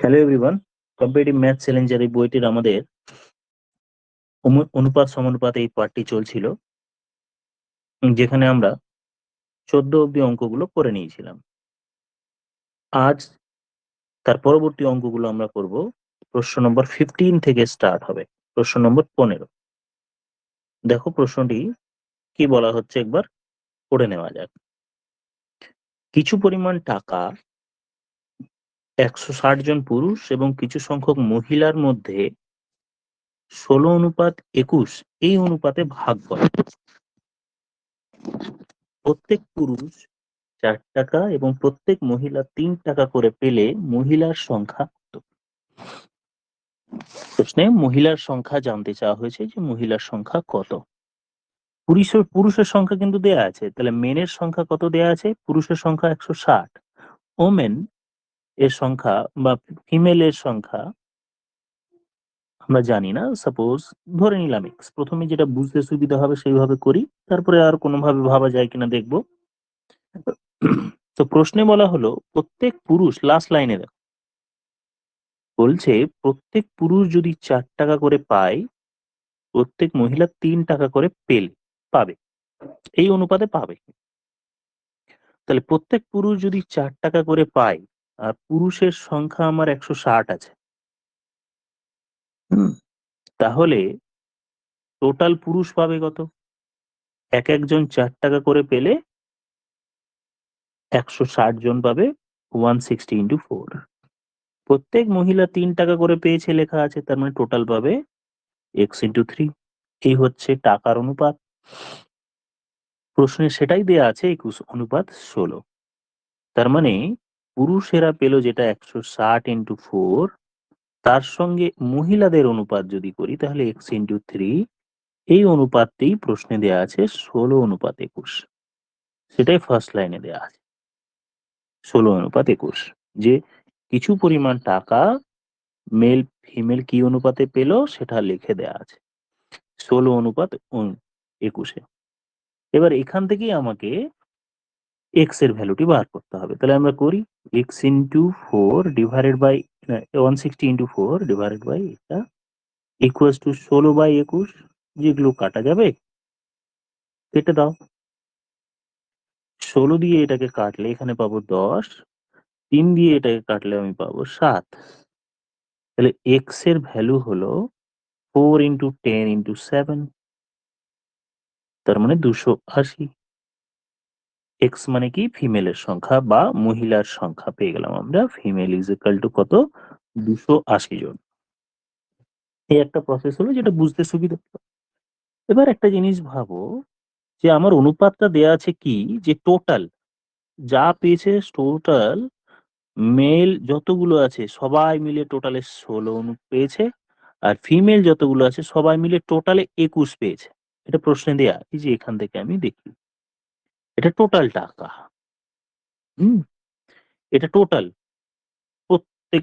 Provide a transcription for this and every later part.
Hello everyone, competitive math Challenger এই বইটির আমাদের অনুপাত সমানুপাত এই পার্টটি চলছিল, যেখানে আমরা 14 অব্দি অঙ্কগুলো করে নিয়েছিলাম। আজ তার পরবর্তী অঙ্কগুলো আমরা করব। প্রশ্ন নম্বর 15 থেকে স্টার্ট হবে, প্রশ্ন নম্বর 15। দেখো প্রশ্নটি কি বলা হচ্ছে, একবার পড়ে নেওয়া যাক। কিছু পরিমাণ টাকা 160 জন পুরুষ এবং কিছু সংখ্যক মহিলার মধ্যে 16:21 এই অনুপাতে ভাগ করে। প্রত্যেক পুরুষ 4 টাকা এবং প্রত্যেক মহিলা 3 টাকা করে পেলে মহিলার সংখ্যা কত? প্রশ্নে মহিলার সংখ্যা জানতে চাওয়া হয়েছে, যে মহিলার সংখ্যা কত। পুরুষের সংখ্যা কিন্তু দেয়া আছে, তাহলে মেনের সংখ্যা কত দেয়া আছে? পুরুষের সংখ্যা 160, ওমেন এর সংখ্যা বা ফিমেল এর সংখ্যা আমরা জানি না। সাপোজ ধরে নিলাম x, প্রথমে যেটা বুঝতে সুবিধা হবে সেইভাবে করি, তারপরে আর কোনোভাবে ভাবা যায় কিনা দেখবো। তো প্রশ্নে বলা হলো প্রত্যেক পুরুষ, লাস্ট লাইনে বলছে প্রত্যেক পুরুষ যদি 4 টাকা করে পায়, প্রত্যেক মহিলা 3 টাকা করে পাবে, এই অনুপাতে পাবে। তাহলে প্রত্যেক পুরুষ যদি 4 টাকা করে পায়, আর পুরুষের সংখ্যা আমার 160 আছে, তাহলে টোটাল পুরুষ পাবে কত? এক একজন 4 টাকা করে পেলে 160 জন পাবে 160 ইন্টু 4। প্রত্যেক মহিলা 3 টাকা করে পেয়েছে লেখা আছে, তার মানে টোটাল পাবে x ইন্টু 3। এই হচ্ছে টাকার অনুপাত। প্রশ্নে সেটাই দেয়া আছে 21:16। তার মানে পুরুষেরা পেল যেটা 160 ইন্টু 4, তার সঙ্গে মহিলাদের অনুপাত যদি করি তাহলে x ইন্টু 3, এই অনুপাতটি প্রশ্নে দেয়া আছে 16:21। সেটাই ফার্স্ট লাইনে দেয়া আছে 16:21, যে কিছু পরিমাণ টাকা মেল ফিমেল কি অনুপাতে পেল সেটা লিখে দেয়া আছে 16:21। এবার এখান থেকেই আমাকে x এর ভ্যালুটি বার করতে হবে। তাহলে আমরা করি x into 4 divided by 160 into 4 divided by এটা ইকুয়ালস টু 16/21। যেগুলো কাটা যাবে কেটে দাও। 16 দিয়ে এটাকে কাটলে এখানে পাবো 10, 3 দিয়ে এটাকে কাটলে আমি পাবো 7। তাহলে x এর ভ্যালু হলো 4 ইন্টু 10 ইন্টু 7, তার মানে 280। x মানে কি? ফিমেলের সংখ্যা বা মহিলার সংখ্যা পেয়ে গেলাম আমরা। ফিমেল ইজ ইকুয়াল টু কত? 280 জন। এই একটা প্রসেস হলো, যেটা বুঝতে সুবিধা। এবার একটা জিনিস ভাবো, যে আমার অনুপাতটা দেয়া আছে কি, যে টোটাল যা পেয়েছে, টোটাল মেল যতগুলো আছে সবাই মিলে টোটালে 16 পেয়েছে, আর ফিমেল যতগুলো আছে সবাই মিলে টোটালে 21 পেয়েছে। এটা প্রশ্নে দেয়া। এই যে এখান থেকে আমি দেখি, এটা টোটাল টাকা। হুম, এটা টোটাল প্রত্যেক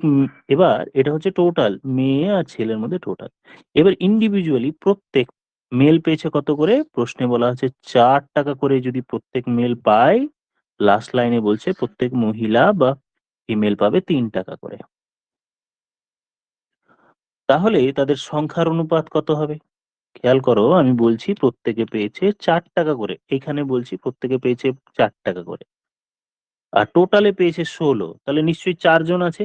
এবার এটা হচ্ছে টোটাল মেয়ে আর ছেলের মধ্যে টোটাল। এবার ইন্ডিভিজুয়ালি প্রত্যেক মেল পেয়েছে কত করে? প্রশ্নে বলা আছে 4 টাকা করে যদি প্রত্যেক মেল পায়, লাস্ট লাইনে বলছে প্রত্যেক মহিলা বা ফিমেল পাবে 3 টাকা করে। তাহলে তাদের সংখ্যার অনুপাত কত হবে? খেয়াল করো, আমি বলছি প্রত্যেকে পেয়েছে 4 টাকা করে, এখানে বলছি প্রত্যেকে পেয়েছে 4 টাকা করে, আর টোটালে পেয়েছে 16, তাহলে নিশ্চয়ই 4 জন আছে,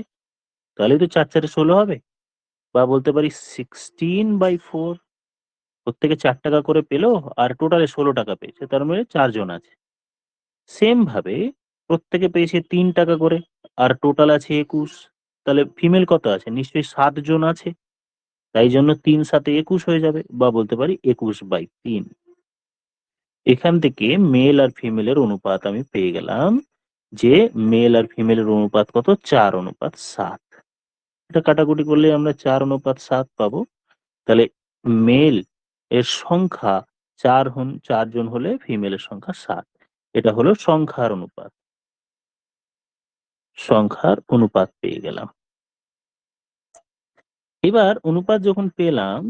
তাহলে তো 4 4 16 হবে। বা বলতে পারি 16/4, প্রত্যেকে 4 টাকা করে পেলো আর টোটালে 16 টাকা পেয়েছে, তার মানে 4 জন আছে। সেম ভাবে প্রত্যেকে পেয়েছে 3 টাকা করে আর টোটাল আছে 21, তাহলে ফিমেল কত আছে? নিশ্চয়ই 7 জন আছে, তাই জন্য 3 7 21 হয়ে যাবে, বা বলতে পারি 21/3। এখান থেকে মেল আর ফিমেলের অনুপাত আমি পেয়ে গেলাম, যে মেল আর ফিমেলের অনুপাত কত? 4:7। এটা কাটাকুটি করলে আমরা 4:7 পাবো। তাহলে মেল এর সংখ্যা 4 জন হলে ফিমেলের সংখ্যা 7। এটা হলো সংখ্যার অনুপাত পেয়ে গেলাম। এবার অনুপাত যখন পেলাম,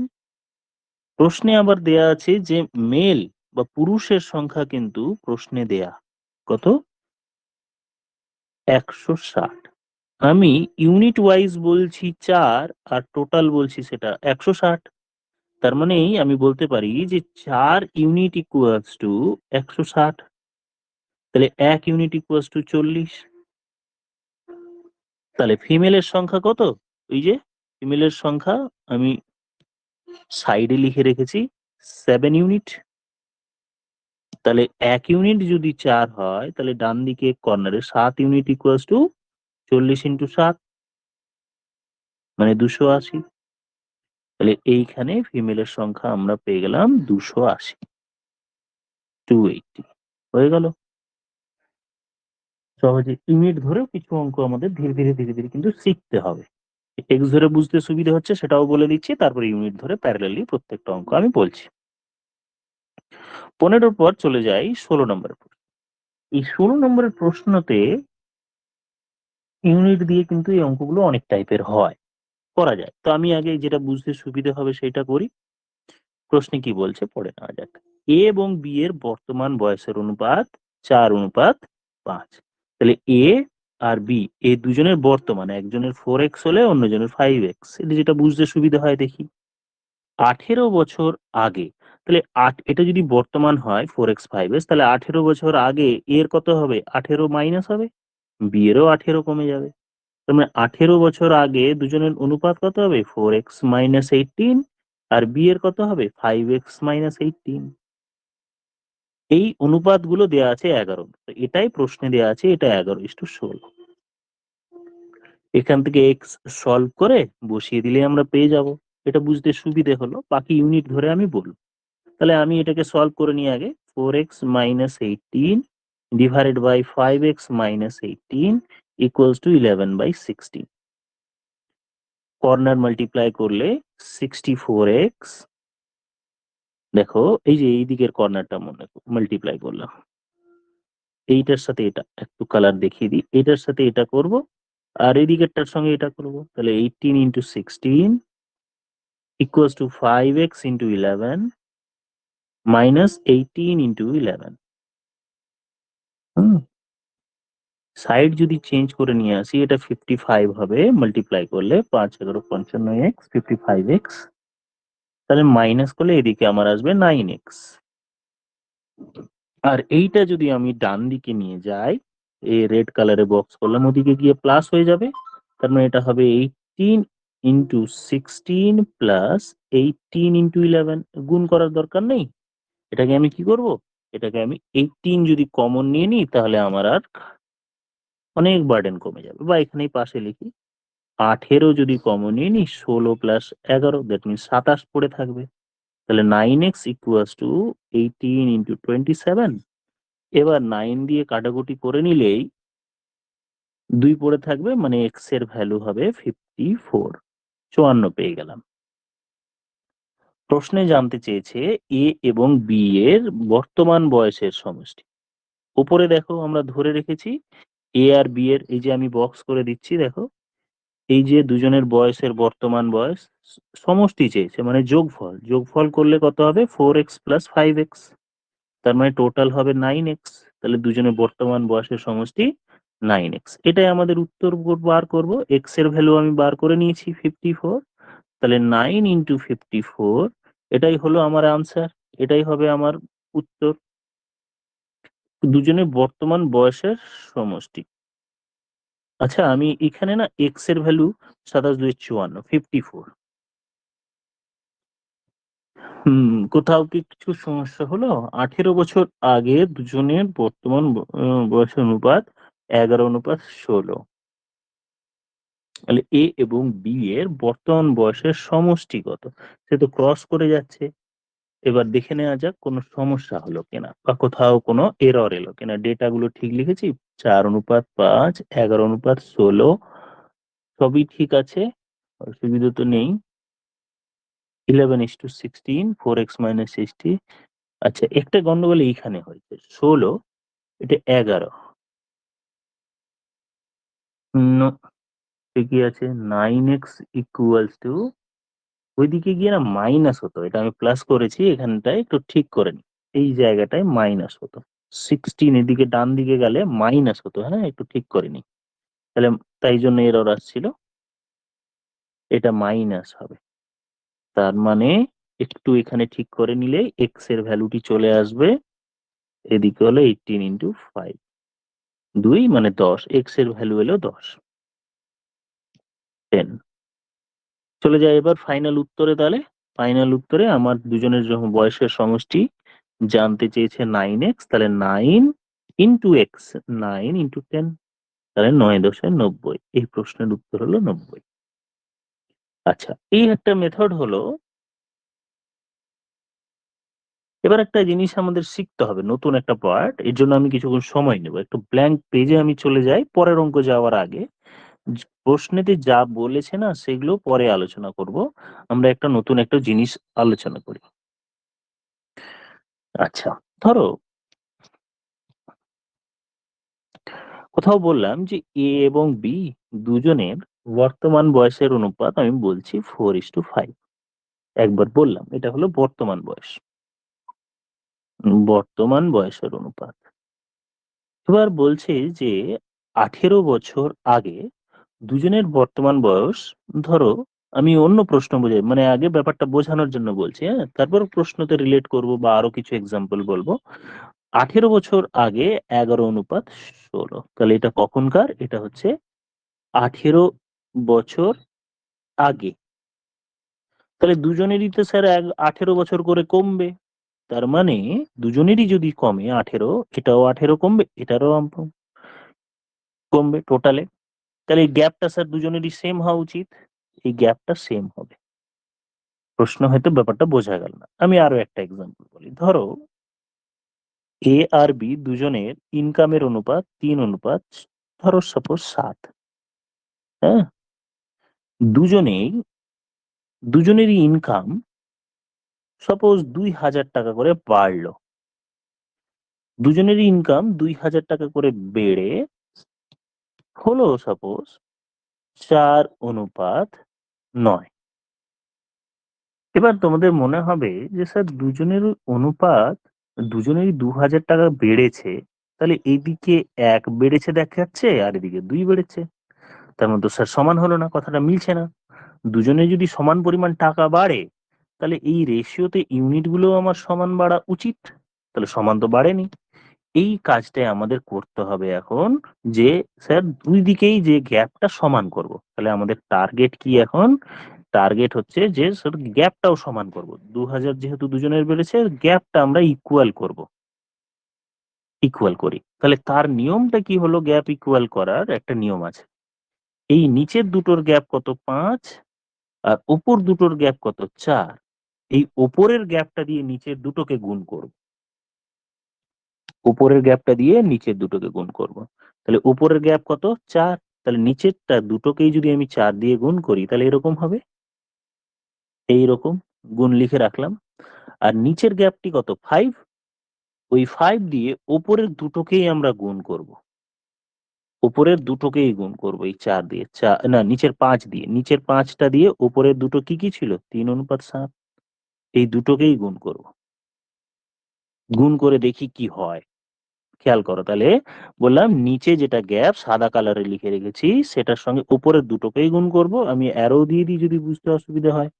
প্রশ্নে আবার দেয়া আছে যে মেল বা পুরুষের সংখ্যা কিন্তু প্রশ্নে দেয়া কত? 160। আমি ইউনিট ওয়াইজ বলছি 4 আর টোটাল বলছি সেটা 160। তার মানে আমি বলতে পারি যে 4 ইউনিট ইকুয়ালস টু 160। তাহলে 1 ইউনিট ইকুয়ালস টু 40। তাহলে ফিমেলের সংখ্যা কত? ওই যে ফিমেলের সংখ্যা আমি সাইডে লিখে রেখেছি 7 ইউনিট। তাহলে 1 ইউনিট যদি 4 হয় তাহলে ডান দিকে কর্নারে 7 ইউনিট ইকুয়ালস টু 40 ইন্টু 7 মানে 280। তাহলে এইখানে ফিমেলের সংখ্যা আমরা পেয়ে গেলাম 280, 280 হয়ে গেল। সহজে ইউনিট ধরেও কিছু অঙ্ক আমাদের ধীরে ধীরে ধীরে ধীরে কিন্তু শিখতে হবে। এক্স ধরে বুঝতে সুবিধা হচ্ছে সেটাও বলে দিচ্ছি, তারপরে ইউনিট ধরে প্যারালালি প্রত্যেকটা অঙ্ক আমি বলছি। 15 পর চলে যাই 16 নম্বরের প্রশ্ন। এই 16 নম্বরের প্রশ্নতে ইউনিট দিয়ে কিন্তু এই অঙ্কগুলো অনেক টাইপের হয়, করা যায়। তো আমি আগে যেটা বুঝতে সুবিধা হবে সেটা করি। প্রশ্নে কি বলছে পড়ে নেওয়া যাক। এ এবং বি এর বর্তমান বয়সের অনুপাত 4:5। তাহলে এ আর বি এই দুজনের বর্তমান, একজনের 4x হলে অন্যজনের 5x, এটা যেটা বুঝতে সুবিধা হয় দেখি। 18 বছর আগে, তাহলে এটা যদি বর্তমান হয় 4x 5x, তাহলে 18 বছর আগে এর কত হবে? 18 মাইনাস হবে, বি এরও 18 কমে যাবে। তার মানে 18 বছর আগে দুজনের অনুপাত কত হবে? 4x minus 18। আর বি এর কত হবে? 5x minus 18। এই অনুপাতগুলো দেয়া আছে 11। তো এটাই প্রশ্নে দেয়া আছে, এটা 11:16। এখান থেকে এক্স সলভ করে বসিয়ে দিলে আমরা পেয়ে যাব। এটা বুঝতে সুবিধে হলো, বাকি ইউনিট ধরে আমি বলবো। তাহলে আমি এটাকে সলভ করে নিই আগে। 4x minus 18 divided by 5x minus 18 equals to 11/16। Corner multiply করলে 64x। দেখো এই যে এই দিকের কর্নারটা মনে মাল্টিপ্লাই করলাম, এইটার সাথে এটা একটু কালার দেখিয়ে দিই, এটার সাথে এটা করব আর এই দিকেরটার সঙ্গে এটা করব। তাহলে 18 into 16 equals to 5x into 11 minus 18 into 11। Hmm, side যদি চেঞ্জ করে নিয়ে আসি এটা 55 হবে, মাল্টিপ্লাই করলে 5 11 55x 55x। তাহলে মাইনাস করলে এদিকে আমার আসবে 9x। আর এইটা যদি আমি ডান দিকে নিয়ে যাই, এই রেড কালারে বক্স করলাম, ওদিকে গিয়ে প্লাস হয়ে যাবে। তার মানে এটা হবে 18 ইন্টু 16 প্লাস 18 ইন্টু 11। গুণ করার দরকার নেই, এটাকে আমি কি করব? এটাকে আমি 18 যদি কমন নিয়ে নিই তাহলে আমার আর অনেক বার্ডেন কমে যাবে। বা এখানেই পাশে লিখি 18 যদি কমন নিয়ে নিই, 16 প্লাস 11 দ্যাট মিনস 27 পড়ে থাকবে। তাহলে 9x ইকুয়ালস টু 18 ইন্টু 27। এবার 9 দিয়ে কাটাকুটি করে নিলেই 2 পড়ে থাকবে, মানে এক্স এর ভ্যালু হবে 54, 54 পেয়ে গেলাম। প্রশ্নে জানতে চেয়েছে এ এবং বি এর বর্তমান বয়সের সমষ্টি। উপরে দেখো আমরা ধরে রেখেছি এ আর বি এর, এই যে আমি বক্স করে দিচ্ছি দেখো, এই যে দুজনের বয়সের বর্তমান বয়স সমষ্টি চেয়েছে, মানে যোগফল। যোগফল করলে কত হবে? 4x plus 5x। তার মানে টোটাল হবে 9x। তাহলে দুজনের বর্তমান বয়সের সমষ্টি 9x। এটাই আমাদের উত্তর বার করব। x এর ভ্যালু আমি বার করে নিয়েছি 54। তাহলে 9 ইন্টু 54, এটাই হলো আমার আনসার, এটাই হবে আমার উত্তর। দুজনের বর্তমান বয়সের সমষ্টি। আচ্ছা আমি এখানে না এক্স এর ভ্যালু 27 2 54 54। কোথাও কি কিছু সমস্যা হলো? 18 বছর আগে দুজনের বর্তমান বয়সের অনুপাত 11:16। তাহলে এ এবং বি এর বর্তমান বয়সের সমষ্টি কত? সে তো ক্রস করে যাচ্ছে। এবার দেখে নেওয়া যাক কোনো সমস্যা হলো কিনা বা কোথাও কোনো এরর এলো কিনা। ডেটা গুলো ঠিক লিখেছি, 4:5 11:16 সবই ঠিক আছে, অসুবিধা তো নেই। 11:16 4x মাইনাস 60। আচ্ছা একটা গন্ডগোল এইখানে হয়েছে, 16 এটা 11। ঠিকই আছে। 9x ইকুয়ালস টু, ওইদিকে গিয়ে না মাইনাস হতো, এটা আমি প্লাস করেছি, এখানটায় একটু ঠিক করে নি, এই জায়গাটায় মাইনাস হতো। 16 এদিকে ডান দিকে গেলে মাইনাস হতো, হ্যাঁ একটু ঠিক করে নি। তাহলে তাই জন্য এরর আসছিল, এটা মাইনাস হবে। তার মানে একটু এখানে ঠিক করে নিলে এক্স এর ভ্যালুটি চলে আসবে, এদিকে হলো 18 × 5, 2 মানে 10, এক্স এর ভ্যালু হলো 10, 10। চলে যায় এবার ফাইনাল উত্তরে। তাহলে ফাইনাল উত্তরে আমার দুজনের যখন বয়সের সমষ্টি জানতে চেয়েছে 9x, তাহলে 9 × x, 9 × 10, তাহলে 9×90। এই প্রশ্নের উত্তর হলো 90। আচ্ছা, এই একটা মেথড হলো। এবার একটা জিনিস আমাদের শিখতে হবে, নতুন একটা পার্ট, এর জন্য আমি কিছুক্ষণ সময় নেব। একটু ব্ল্যাঙ্ক পেজে আমি চলে যাই পরের অঙ্ক যাওয়ার আগে। প্রশ্নেতে যা বলেছে না সেগুলো পরে আলোচনা করব, আমরা একটা নতুন একটা জিনিস আলোচনা করি। আচ্ছা, ধরো কোথাও বললাম যে এ এবং বি দুজনের বর্তমান বয়সের অনুপাত আমি বলছি 4:5। একবার বললাম এটা হলো বর্তমান বয়স, বর্তমান বয়সের অনুপাত। এবার বলছে যে 18 বছর আগে দুজনের বর্তমান বয়স, ধরো আমি অন্য প্রশ্ন বোঝাই, মানে আগে ব্যাপারটা বোঝানোর জন্য বলছি, হ্যাঁ, তারপর প্রশ্নতে রিলেট করব বা আরো কিছু এক্সাম্পল বলবো। 18 বছর আগে 11:16, তাহলে এটা কখনকার? এটা হচ্ছে 18 বছর আগে। তাহলে দুজনেরই তো স্যার 18 বছর করে কমবে, তার মানে দুজনেরই যদি কমে 18, এটাও 18 কমবে, এটারও কমবে টোটালে। তাহলে এই গ্যাপটা স্যার দুজনেরই সেম হওয়া উচিত, এই গ্যাপটা সেম হবে। প্রশ্ন হয়তো ব্যাপারটা বোঝা গেল না, আমি আরো একটা এক্সাম্পল বলি। ধরো এ আর বি দুজনের ইনকামের অনুপাত 3:, ধরো সাপোজ 7। হ্যাঁ, দুজনেই দুজনেরই ইনকাম সাপোজ 2,000 টাকা করে বাড়লো, দুজনেরই ইনকাম 2,000 টাকা করে বেড়ে হলো সাপোজ 4:9। এবার তোমাদের মনে হবে যে স্যার দুজনের অনুপাত, দুজনেরই 2,000 টাকা বেড়েছে, তাহলে এইদিকে 1 বেড়েছে দেখাচ্ছে আর এদিকে 2 বেড়েছে, তার মধ্যে স্যার সমান হলো না, কথাটা মিলছে না। দুজনে যদি সমান পরিমাণ টাকা বাড়ে, তাহলে এই রেশিওতে ইউনিট গুলো আমার সমান বাড়া উচিত, তাহলে সমান তো বাড়েনি। এই কাজটাই আমাদের করতে হবে এখন, যে স্যার দুই দিকেই যে গ্যাপটা সমান করব। তাহলে আমাদের টার্গেট কি এখন? টার্গেট হচ্ছে যে স্যার গ্যাপটাও সমান করব। 2,000 যেহেতু দুজনের বেড়েছে, গ্যাপটা আমরা ইকুয়াল করব, ইকুয়াল করি। তাহলে তার নিয়মটা কি হলো? গ্যাপ ইকুয়াল করার একটা নিয়ম আছে। এই নিচের দুটোর গ্যাপ কত? 5, আর উপর দুটোর গ্যাপ কত? 4। এই উপরের গ্যাপটা দিয়ে নিচের দুটোকে গুণ করব, উপরের গ্যাপটা দিয়ে নিচের দুটোকে গুণ করব। তাহলে উপরের গ্যাপ কত? 4, তাহলে নিচেরটা দুটোকেই যদি আমি 4 দিয়ে গুণ করি তাহলে এরকম হবে, এইরকম গুণ লিখে রাখলাম। আর নিচের গ্যাপটি কত? 5, ওই 5 দিয়ে উপরের দুটোকেই আমরা গুণ করব, উপরের দুটোকেই গুণ করব এই 4 দিয়ে, না নিচের 5 দিয়ে, নিচের 5টা দিয়ে উপরের দুটো কি কি ছিল? 3:7, এই দুটোকেই গুণ করব, গুণ করে দেখি কি হয়। খেয়াল করো তাহলে, বললাম নিচে যেটা গ্যাপ সাদা কালারে লিখে রেখেছি সেটার সঙ্গে উপরের দুটোকেই গুণ করব। আমি অ্যারো দিয়ে দিই যদি বুঝতে অসুবিধা হয়,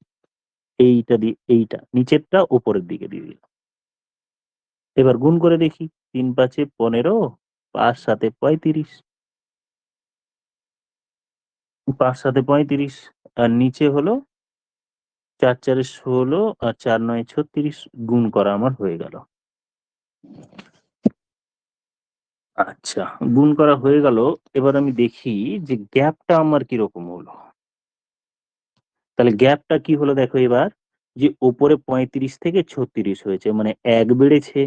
এইটা দিয়ে এইটা নিচেরটা উপরের দিকে দিয়ে দিলাম। এবার গুণ করে দেখি, 3×5 = 15, 5×7 = 35, 5×7 = 35, আর নিচে হলো 4×4 = 16, আর 4×9 = 36। গুণ করা আমার হয়ে গেল। আচ্ছা, গুণ করা হয়ে গেল। এবার আমি দেখি যে গ্যাপটা আমার কিরকম হলো। তাহলে গ্যাপটা কি হলো দেখো এবার, যে উপরে 35 থেকে 36 হয়েছে, মানে 1 বেড়েছে।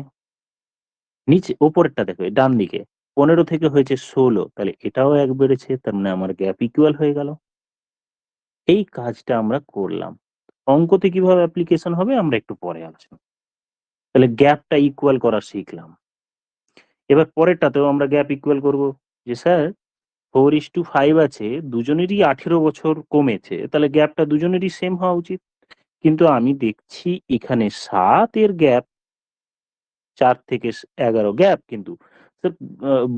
নিচে ওপরেরটা দেখো ডান দিকে 15 থেকে হয়েছে 16, তাহলে এটাও 1 বেড়েছে, তার মানে আমার গ্যাপ ইকুয়াল হয়ে গেল। এই কাজটা আমরা করলাম। অঙ্কতে কিভাবে অ্যাপ্লিকেশন হবে আমরা একটু পরে আলোচনা। তাহলে গ্যাপটা ইকুয়াল করা শিখলাম। এবার পরেরটাতেও আমরা গ্যাপ ইকুয়াল করব, যে স্যার 4:5 আছে, দুজনেরই 18 বছর কমেছে, তাহলে গ্যাপটা দুজনেরই সেম হওয়া উচিত। কিন্তু আমি দেখছি এখানে 7 এর গ্যাপ 4 থেকে 11 গ্যাপ, কিন্তু স্যার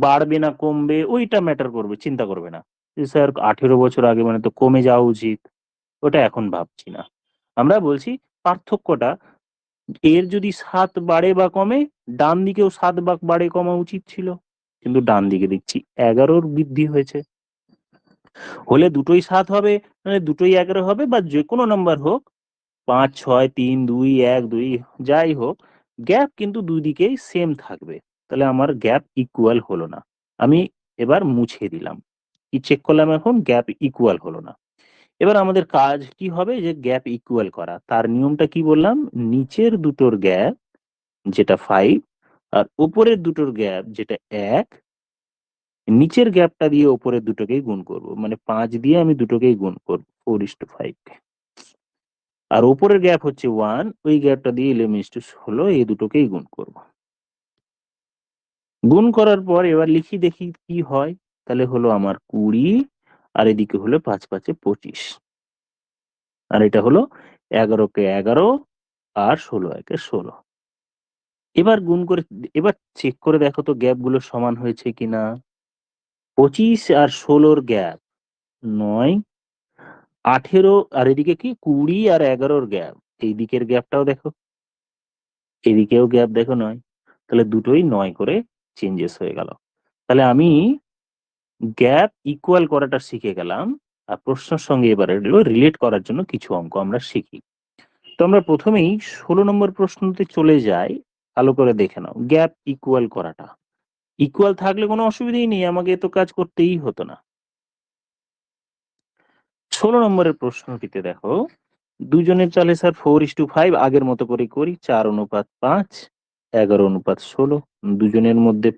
বাড়বে না কমবে ওইটা ম্যাটার করবে, চিন্তা করবে না। যে স্যার 18 বছর আগে মানে তো কমে যাওয়া উচিত, ওটা এখন ভাবছি না। আমরা বলছি পার্থক্যটা, এর যদি 7 বাড়ে বা কমে, ডান দিকেও 7 বাড়ে কমা উচিত ছিল, কিন্তু ডান দিকে দেখছি 11 বৃদ্ধি হয়েছে। হলে দুটোই 7 হবে, মানে দুটোই 11 হবে, বা যে কোনো নাম্বার হোক, 5 6 3 2 1 2 যাই হোক, গ্যাপ কিন্তু দুই দিকেই সেম থাকবে। তাহলে আমার গ্যাপ ইকুয়াল হলো না। আমি এবার মুছে দিলাম। কি চেক করলাম এখন? গ্যাপ ইকুয়াল হলো না। এবার আমাদের কাজ কি হবে? যে গ্যাপ ইকুয়াল করা। তার নিয়মটা কি বললাম? নিচের দুটোর গ্যাপ যেটা 5 আর উপরের দুটোর গ্যাপ যেটা 1, নিচের গ্যাপটা দিয়ে উপরের দুটোকেই গুণ করব। মানে 5 দিয়ে আমি দুটোকেই গুণ করব 4:5। আর উপরের গ্যাপ হচ্ছে 1, ওই গ্যাপটা দিয়ে 11:16 এই দুটোকেই গুণ করব। গুণ করার পর এবার লিখি দেখি কি হয়। তাহলে হলো আমার 20, আর এদিকে হলো 5 5 25, আর এটা হলো 11 কে 11 আর 16 একে 16। এবার গুণ করে, এবার চেক করে দেখো তো গ্যাপ গুলো সমান হয়েছে কিনা। 25 আর 16 গ্যাপ 9, 18 আর এদিকে কি 20 আর 11 গ্যাপ, এই দিকের গ্যাপটাও দেখো, এদিকেও গ্যাপ দেখো 9। তাহলে দুটোই 9 করে চেঞ্জেস হয়ে গেল। তাহলে আমি গ্যাপ ইকুয়াল করাটা শিখে গেলাম। আর প্রশ্নের সঙ্গে এবারে রিলেট করার জন্য কিছু অঙ্ক আমরা শিখি। তো আমরা প্রথমেই 16 নম্বর প্রশ্নতে চলে যাই। ভালো করে দেখে নাও গ্যাপ ইকুয়াল করাটা। ইকুয়াল থাকলে কোনো অসুবিধাই নেই, আমাকে এত কাজ করতেই হতো না। 16 নম্বরের প্রশ্নটিতে দেখো, দুজনের চালে স্যার 4:5, আগের মতো করে করি, 4:5, 11:16। দুজনের মধ্যে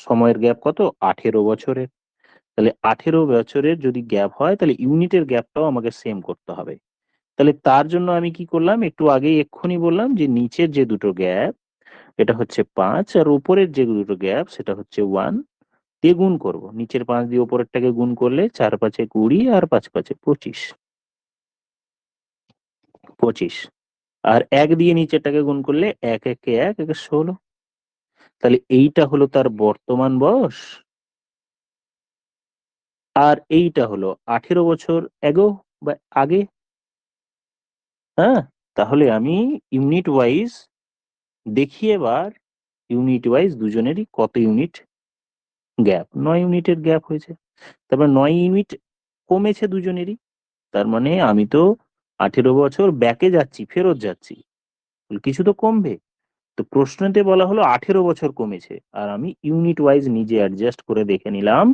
সময়ের গ্যাপ কত? 18 বছরের। তাহলে 18 বছরের যদি গ্যাপ হয়, তাহলে ইউনিটের গ্যাপটাও আমাকে সেম করতে হবে। তাহলে তার জন্য আমি কি করলাম? একটু আগেই এক্ষুনি বললাম যে নিচের যে দুটো গ্যাপ এটা হচ্ছে 5, আর উপরের যে দুটো গ্যাপ সেটা হচ্ছে 1 দিয়ে গুণ করব। নিচের 5 দিয়ে উপরেরটাকে গুণ করলে 4 5 20 আর 5 5 25, 25। আর 1 দিয়ে নিচেরটাকে গুণ করলে 1 1 1 1 16। তাহলে এইটা হলো তার বর্তমান বয়স, আর এইটা হলো 18 বছর এগো বা আগে। হ্যাঁ, তাহলে আমি ইউনিট ওয়াইজ দেখি এবার, ইউনিট ওয়াইজ দুজনেরই কত ইউনিট গ্যাপ। 9 ইউনিটের গ্যাপ হয়েছে। তারপর 9 ইউনিট কমেছে দুজনেরই। তার মানে আমি তো 18 বছর ব্যাকে যাচ্ছি, ফেরত যাচ্ছি, কিছু তো কমবে। তো প্রশ্নতে বলা হলো 18 বছর কমেছে, আর আমি ইউনিট ওয়াইজ নিজে অ্যাডজাস্ট করে দেখে নিলাম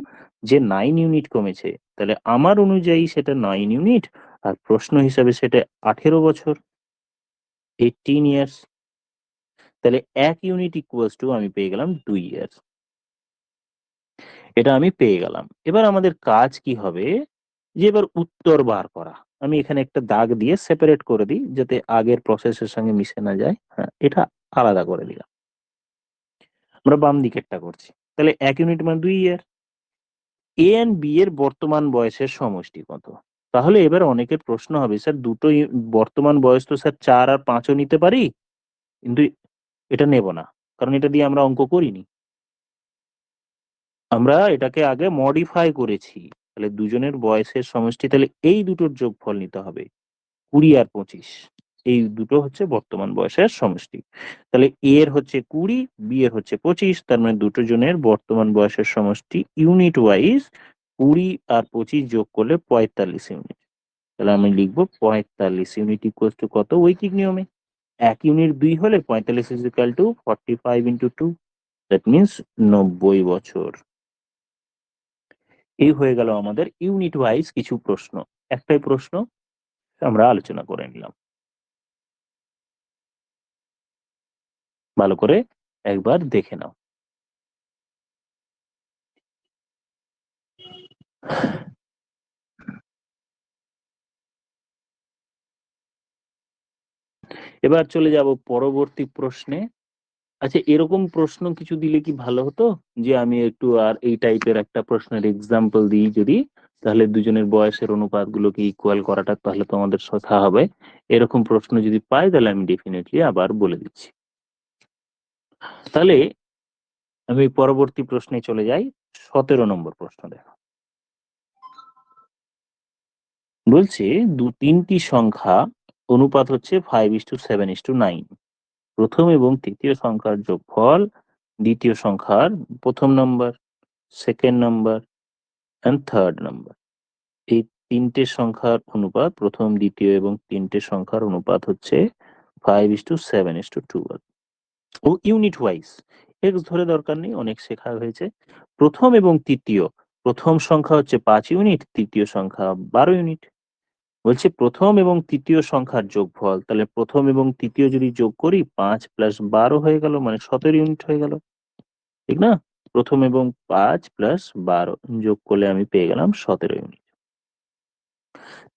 যে 9 ইউনিট কমেছে। তাহলে আমার অনুযায়ী সেটা 9 ইউনিট, আর প্রশ্ন হিসাবে সেটা 18 বছর, 18 ইয়ার্স। তাহলে 1 ইউনিট ইকুয়ালস টু আমি পেয়ে গেলাম 2 ইয়ার্স। এটা আমি পেয়ে গেলাম। এবার আমাদের কাজ কি হবে? যে এবার উত্তর বার করা। আমি এখানে একটা দাগ দিয়ে সেপারেট করে দিই যাতে আগের প্রসেসের সঙ্গে মিশে না যায়। হ্যাঁ, এটা আলাদা করে দিলাম। আমরা বাম দিকেরটা করছি। তাহলে 1 ইউনিট মানে 2 ইয়ার। এ এন্ড বি এর বর্তমান বয়সের সমষ্টি কত? তাহলে এবার অনেকের প্রশ্ন হবে, স্যার দুটোই বর্তমান বয়স তো স্যার 4 আর 5 ও নিতে পারি, কিন্তু এটা নেব না। কারণ এটা দিয়ে আমরা অঙ্ক করিনি। আমরা এটাকে আগে মডিফাই করেছি। তাহলে দুজনের বয়সের সমষ্টি, তাহলে এই দুটোর যোগফল নিতে হবে। 20 আর 25, এই দুটো হচ্ছে বর্তমান বয়সের সমষ্টি। তাহলে এ এর হচ্ছে 20, বি এর হচ্ছে 25, তার মানে দুটো জনের বর্তমান বয়সের সমষ্টি ইউনিট ওয়াইজ 20 আর 25 যোগ করলে 45 ইউনিট। তাহলে আমি লিখবো 45 ইউনিট ইকুয়ালস টু কত? ঐকিক নিয়মে 1 ইউনিট 2 হলে 45 is equal to 45 into 2, that means 90 বছর। এই হয়ে গেল আমাদের ইউনিট ওয়াইজ কিছু প্রশ্ন। একটাই প্রশ্ন আমরা আলোচনা করে নিলাম। ভালো করে একবার দেখে নাও। এবার চলে যাব পরবর্তী প্রশ্নে। আচ্ছা, এরকম প্রশ্ন কিছু দিলে কি ভালো হতো? যে আমি একটু আর এই টাইপের একটা প্রশ্নের এক্সাম্পল দিই যদি, তাহলে দুজনের বয়সের অনুপাতগুলোকে ইকুয়াল করাটা তাহলে তো আমাদের শেখা হবে। এরকম প্রশ্ন যদি পাই তাহলে আমি ডেফিনেটলি আবার বলে দিচ্ছি। তাহলে আমি পরবর্তী প্রশ্নে চলে যাই। 17 নম্বর প্রশ্ন দেখো। বলছে তিনটি সংখ্যা অনুপাত হচ্ছে 5:7:9। প্রথম এবং তৃতীয় সংখ্যার যোগফল দ্বিতীয় সংখ্যার প্রথম number, second number and third number. এই তিনটে সংখ্যার অনুপাত, প্রথম, দ্বিতীয় এবং তিনটে সংখ্যার অনুপাত হচ্ছে 5:7:2 ও ইউনিট ওয়াইজ। এক্স ধরে দরকার নেই, অনেক শেখা হয়েছে। প্রথম এবং তৃতীয়, প্রথম সংখ্যা হচ্ছে 5 ইউনিট, তৃতীয় সংখ্যা 12 ইউনিট। বলছে প্রথম এবং তৃতীয় সংখ্যার যোগফল, তাহলে প্রথম এবং তৃতীয় যদি যোগ করি 5 + 12 হয়ে গেল, মানে 17 ইউনিট হয়ে গেল, ঠিক না? প্রথম এবং 5 + 12 যোগ করলে আমি পেয়ে গেলাম 17 ইউনিট।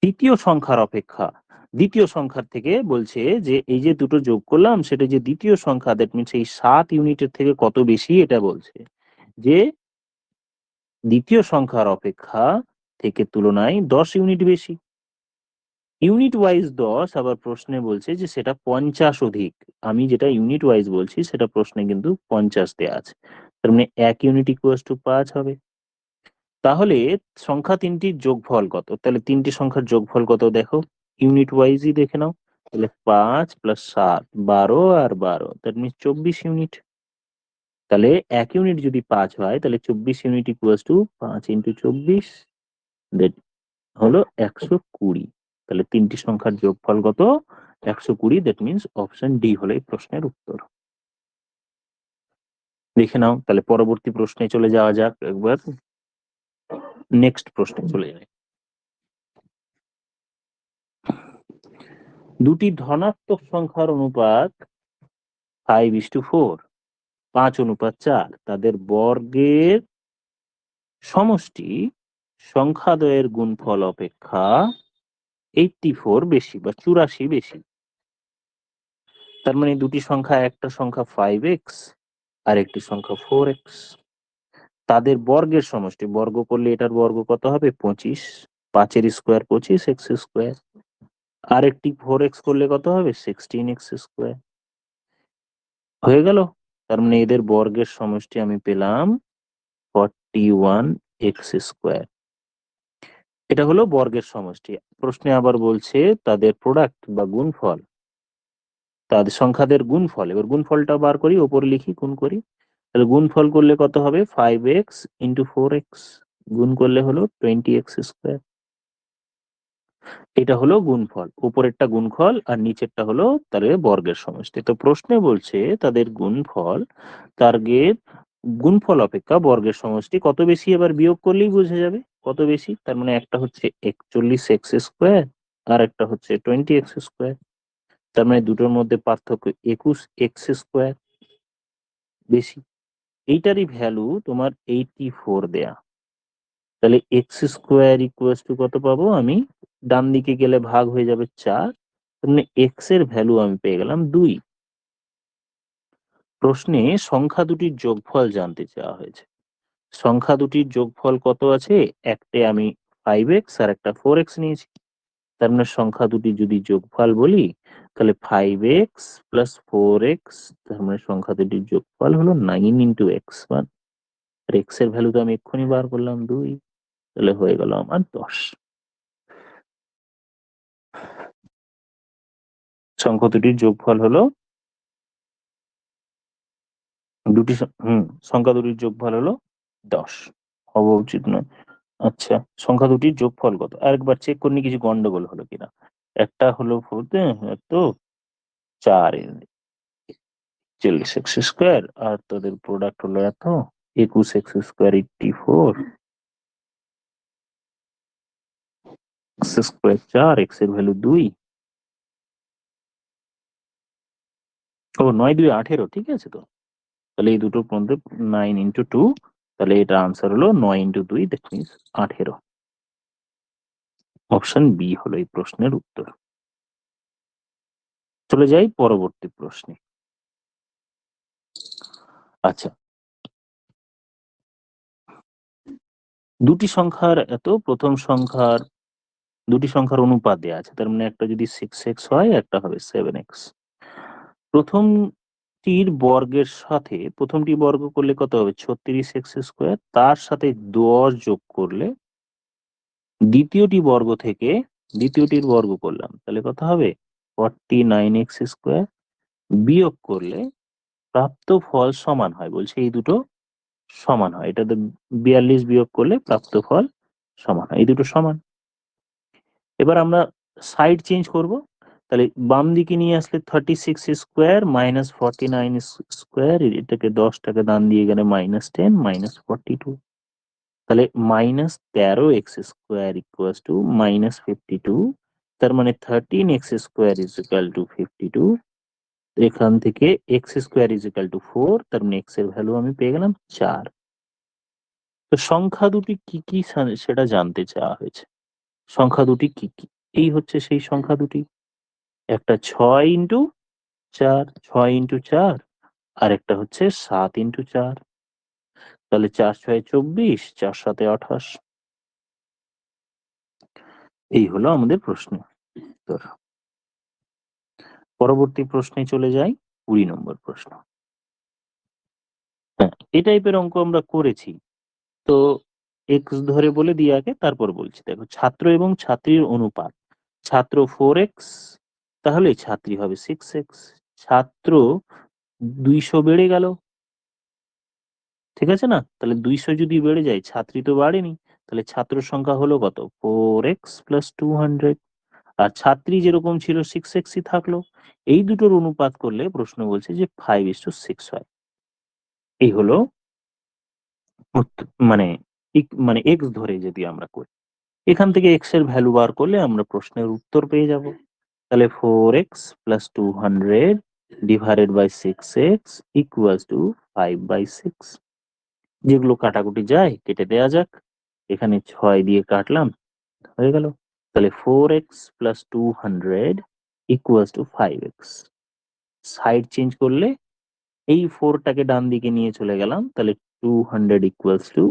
তৃতীয় সংখ্যার অপেক্ষা দ্বিতীয় সংখ্যার থেকে বলছে যে এই যে দুটো যোগ করলাম সেটা যে দ্বিতীয় সংখ্যা, দ্যাট মিনস এই 7 ইউনিটের থেকে কত বেশি, এটা বলছে যে দ্বিতীয় সংখ্যার অপেক্ষা থেকে তুলনায় 10 ইউনিট বেশি। ইউনিট ওয়াইজ 10, আবার প্রশ্নে বলছে যে সেটা 50 অধিক। আমি যেটা ইউনিট ওয়াইজ বলছি সেটা প্রশ্নে কিন্তু 50 দেয়া আছে, তার মানে 1 ইউনিট ইকুয়ালস টু 5 হবে। তাহলে সংখ্যা তিনটির যোগফল কত? তাহলে তিনটি সংখ্যার যোগফল কত দেখো, ইউনিট ওয়াইজই দেখে নাও। তাহলে 5 + 7 12 আর 12, দ্যাট মিনস 24 ইউনিট। তাহলে 1 ইউনিট যদি 5 হয় তাহলে 24 ইউনিট ইকুয়ালস টু 5 × 24, দ্যাট হলো 120। তাহলে তিনটি সংখ্যার যোগফল কত? 120। দ্যাট মিনস অপশন ডি হলো এই প্রশ্নের উত্তর। দেখে নাও। তাহলে পরবর্তী প্রশ্নে চলে যাওয়া যাক একবার। নেক্সট প্রশ্নে চলে যায়। দুটি ধনাত্মক সংখ্যার অনুপাত 5:4, 5:4, তাদের বর্গের সমষ্টি সংখ্যাদ্বয়ের গুণফল অপেক্ষা 84 বেশি বা 84 বেশি। তার মানে দুটি সংখ্যা, একটা সংখ্যা 5x আর একটি সংখ্যা 4x, তাদের বর্গের সমষ্টি, বর্গ করলে এটার বর্গ কত হবে? 25, 5 এর স্কোয়ার 25 x স্কোয়ার, আর একটি 4x করলে কত হবে? 16 x স্কোয়ার। হয়ে গেল। তার মানে এদের বর্গের সমষ্টি আমি পেলাম 41 x স্কোয়ার। এটা হলো বর্গের সমষ্টি। প্রশ্নে আবার বলছে তাদের প্রোডাক্ট বা গুণফল, তাদের সংখ্যাদের গুণফল। এবার গুণফলটা বার করি, ওপরে লিখি, গুণ করি। তাহলে গুণফল করলে কত হবে? 5x × 4x, গুণ করলে হলো 20x স্কোয়ার। এটা হলো গুণফল, উপরেরটা গুণফল আর নিচেরটা হলো তাদের বর্গের সমষ্টি। তো প্রশ্নে বলছে তাদের গুণফল, তাদের গুণফল অপেক্ষা বর্গের সমষ্টি কত বেশি, এবার বিয়োগ করলেই বোঝা যাবে কত বেশি। তার মানে একটা হচ্ছে 41x স্কোয়ার আর একটা হচ্ছে 20x স্কোয়ার। তার মানে দুটোর মধ্যে পার্থক্য 21x স্কোয়ার বেশি। এইটারই ভ্যালু তোমার 84 দেয়া। তাহলে এক্স স্কোয়ার ইকুয়ালস টু কত পাবো আমি? ডান দিকে গেলে ভাগ হয়ে যাবে 4, মানে এক্স এর ভ্যালু আমি পেয়ে গেলাম 2। প্রশ্নে সংখ্যা দুটির যোগফল জানতে চাওয়া হয়েছে। সংখ্যা দুটির যোগফল কত আছে? একটা আমি 5x আর একটা 4x নিয়েছি। তার মানে সংখ্যা দুটি যদি যোগফল বলি তাহলে 5x + 4x, তার মানে সংখ্যা দুটির যোগফল হলো 9 × x1, আর x এর ভ্যালু তো আমি এক্ষুনি বার করলাম 2, তাহলে হয়ে গেল আমার 10। সংখ্যা দুটির যোগফল হলো সংখ্যা দুটির যোগফল হলো 10, হওয়া উচিত নয়। আচ্ছা, সংখ্যা দুটির যোগফল কত? আরেকবার চেক করে নি কিছু গন্ডগোল হলো কিনা। একটা হলো তো 4 40x স্কোয়ার, আর তাদের প্রোডাক্ট হলো এত 21x square 84, x square 4, x এর ভ্যালু 2, ও 9 2 18, ঠিক আছে তো। তাহলে এই দুটোর মধ্যে 9 × 2, তাহলে এটা আনসার হলো 9 × 2, দ্যাট মিনস 18। অপশন বি হলো এই প্রশ্নের উত্তর। চলে যাই পরবর্তী প্রশ্নে। আচ্ছা, দুটি সংখ্যার দুটি সংখ্যার অনুপাত দেওয়া আছে। তার মানে একটা যদি 6x হয়, একটা হবে 7x। প্রথমটি বর্গ করলে কত হবে? 36x স্কোয়ার, তার সাথে 10 যোগ করলে দ্বিতীয়টি বর্গ থেকে দ্বিতীয়টির বর্গ করলাম, তাহলে কত হবে 49x² বিয়োগ করলে প্রাপ্ত ফল সমান হয়, বলছে এই দুটো সমান হয়, এটাতে 42 বিয়োগ করলে প্রাপ্ত ফল সমান হয়, এই দুটো সমান। এবার আমরা সাইড চেঞ্জ করব, তাহলে বাম দিকে নিয়ে আসলে 36² মাইনাস 49² এটাকে 10 টাকা দান দিয়ে গেলে -10 -42, তাহলে -13x² ইকুয়ালস টু -52, তার মানে 13x² ইজ ইকুয়াল টু 52। এখান থেকে x² ইজ ইকুয়াল টু 4, তার মানে x এর ভ্যালু আমি পেয়ে গেলাম 4। তো সংখ্যা দুটি কি কি সেটা জানতে চাওয়া হয়েছে। সংখ্যা দুটি কি কি? এই হচ্ছে সেই সংখ্যা দুটি, একটা 6x4, 6x4, আর একটা হচ্ছে 7x4। তাহলে 4×6 24, 4×7 28। এই হলো আমাদের প্রশ্ন উত্তর। পরবর্তী প্রশ্নে চলে যাই, 20 নম্বর প্রশ্ন। হ্যাঁ, এই টাইপের অঙ্ক আমরা করেছি। তো এক্স ধরে বলে দিয়ে আগে, তারপর বলছি। দেখো, ছাত্র এবং ছাত্রীর অনুপাত, ছাত্র 4x, তাহলে ছাত্রী হবে 6x। ছাত্র 200 বেড়ে গেল, ঠিক আছে না? তাহলে 200 যদি বেড়ে যায়, ছাত্রী তো বাড়েনি, তাহলে ছাত্র সংখ্যা হলো কত 4x প্লাস 200। আর ছাত্রী যেরকম ছিল 6x থাকলো। এই দুটোর অনুপাত করলে প্রশ্ন বলছে যে 5:6 হয়। এই হলো মানে মানে এক্স ধরে যদি আমরা করি, এখান থেকে এক্স এর ভ্যালু বার করলে আমরা প্রশ্নের উত্তর পেয়ে যাব। তাহলে 4x plus 200 divided by 6x equals to 5/6। যেগুলো কাটাকুটি যায় কেটে দেয়া যাক, এখানে 6 দিয়ে কাটলাম, হয়ে গেল। তাহলে 4x plus 200 equals to 5x। Side change করলে এই 4 টাকে ডান দিকে নিয়ে চলে গেলাম, তাহলে 200 ইকুয়ালস টু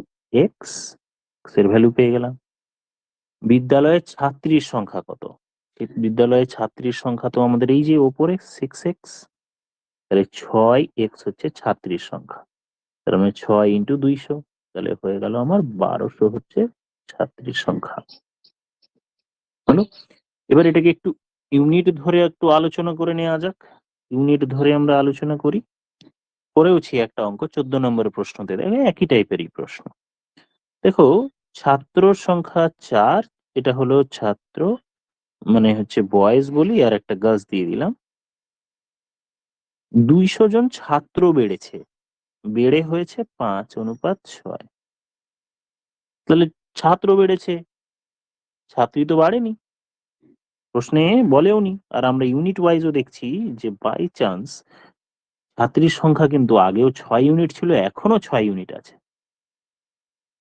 এক্স, এর ভ্যালু পেয়ে গেলাম। বিদ্যালয়ের ছাত্রীর সংখ্যা কত? বিদ্যালয়ের ছাত্রীর সংখ্যা তো আমাদের এই যে ওপরে 6x, তাহলে 6x হচ্ছে ছাত্রীর সংখ্যা, তার মানে 6 ইন্টু 200, তাহলে হয়ে গেল আমার 1200 হচ্ছে ছাত্রীর সংখ্যা। হলো। এবার এটাকে একটু ইউনিট ধরে একটু আলোচনা করে নেওয়া যাক। ইউনিট ধরে আমরা আলোচনা করি। করেওছি একটা অঙ্ক 14 নম্বরের প্রশ্নতে, দেখো একই টাইপেরই প্রশ্ন। দেখো, ছাত্র সংখ্যা 4, এটা হলো ছাত্র, মানে হচ্ছে বয়েজ বলি, আর একটা গার্লস দিয়ে দিলাম। 200 জন ছাত্র বেড়েছে, বেড়ে হয়েছে 5:6। তাহলে ছাত্র বেড়েছে, ছাত্রী তো বাড়েনি, প্রশ্নে বলেওনি। আর আমরা ইউনিট ওয়াইজও দেখছি যে বাই চান্স ছাত্রীর সংখ্যা কিন্তু আগেও 6 ইউনিট ছিল, এখনো 6 ইউনিট আছে।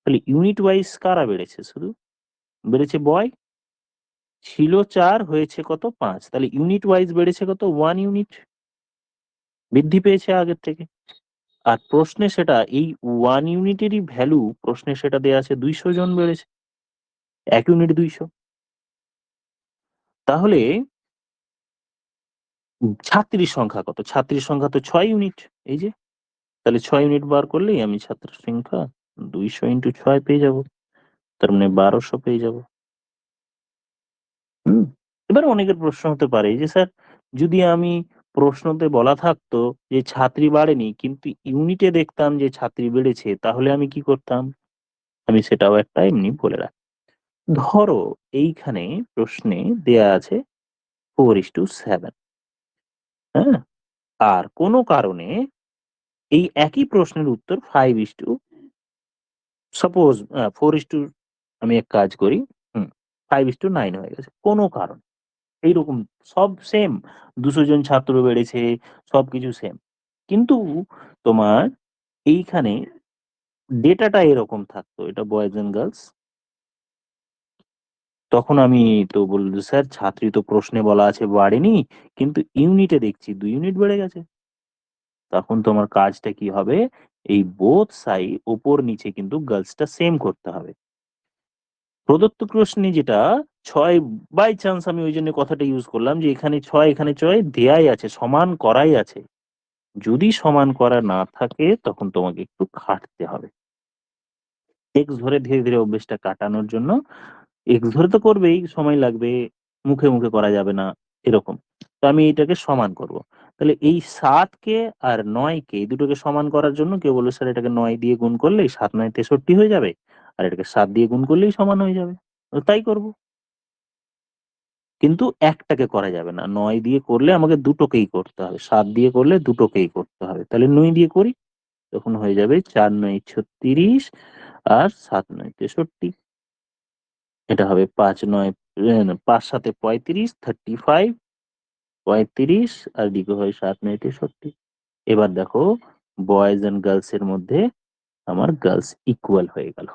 তাহলে ইউনিট ওয়াইজ কারা বেড়েছে? শুধু বেড়েছে বয়, ছিল 4 হয়েছে কত 5, তাহলে ইউনিট ওয়াইজ বেড়েছে কত 1 ইউনিট, বৃদ্ধি পেয়েছে আগের থেকে। আর প্রশ্নে সেটা এই 1 ইউনিটেরই ভ্যালু, প্রশ্নে সেটা দেয়া আছে 200 জন বেড়েছে, 1 ইউনিট 200। তাহলে ছাত্রীর সংখ্যা কত? ছাত্রীর সংখ্যা তো 6 ইউনিট, এই যে, তাহলে 6 ইউনিট বার করলেই আমি ছাত্রের সংখ্যা 200 ইন্টু 6 পেয়ে যাব, তার মানে 1200 পেয়ে যাব। হুম। এবার অনেকের প্রশ্ন হতে পারে যে স্যার, যদি আমি প্রশ্নতে বলা থাকতো যে ছাত্রী বাড়েনি কিন্তু ইউনিটে দেখতাম যে ছাত্রী বেড়েছে, তাহলে আমি কি করতাম? আমি সেটাও একটা এমনি বলে রাখি। ধরো এইখানে প্রশ্নে দেয়া আছে 4:7, হ্যাঁ, আর কোনো কারণে এই একই প্রশ্নের উত্তর 5, সাপোজ 4, আমি এক কাজ করি, 5:9 হয়ে গেছে কোনো কারণ, এইরকম সব সেম, 200 জন ছাত্র বেড়েছে, সবকিছু সেম। কিন্তু তোমার এইখানে ডেটাটা এরকম থাকতো, এটা বয়েজ এন্ড গার্লস, তখন আমি তো বলল স্যার ছাত্রী তো প্রশ্নে বলা আছে বাড়েনি, কিন্তু ইউনিটে দেখছি 2 ইউনিট বেড়ে গেছে। তখন তোমার কাজটা কি হবে? এই বোথ সাইড উপর নিচে কিন্তু গার্লসটা সেম করতে হবে। প্রদত্ত প্রশ্নে যেটা 6, বাই চান্স আমি ওই জন্য কথাটা ইউজ করলাম যে এখানে 6 এখানে 6 দেয়াই আছে, সমান করাই আছে। যদি সমান করা না থাকে তখন তোমাকে একটু খাটতে হবে। এক্স ধরে ধীরে ধীরে অভ্যেসটা কাটানোর জন্য এক্স ধরে তো করবেই, সময় লাগবে, মুখে মুখে করা যাবে না এরকম। তো আমি এটাকে সমান করব। তাহলে এই ৭ কে আর ৯ কে এই দুটোকে সমান করার জন্য কেউ বলল স্যার এটাকে ৯ দিয়ে গুণ করলেই ৭ ৯ ৬৩ হয়ে যাবে, আর এটাকে ৭ দিয়ে গুণ করলেই সমান হয়ে যাবে। তো তাই করব। কিন্তু একটাকে করা যাবে না। ৯ দিয়ে করলে আমাকে দুটোকেই করতে হবে। ৭ দিয়ে করলে দুটোকেই করতে হবে। তাহলে ৯ দিয়ে করি, তখন হয়ে যাবে ৪ ৯ ৩৬ আর ৭ ৯ ৬৩। এটা হবে ৫ ৯ ৫ ৭ ৩৫ 35 ৩৫ আর দিকে হয় ৭ ৯ ৬৩। এবার দেখো বয়েজ এন্ড গার্লস এর মধ্যে আমার গার্লস ইকুয়াল হয়ে গেল।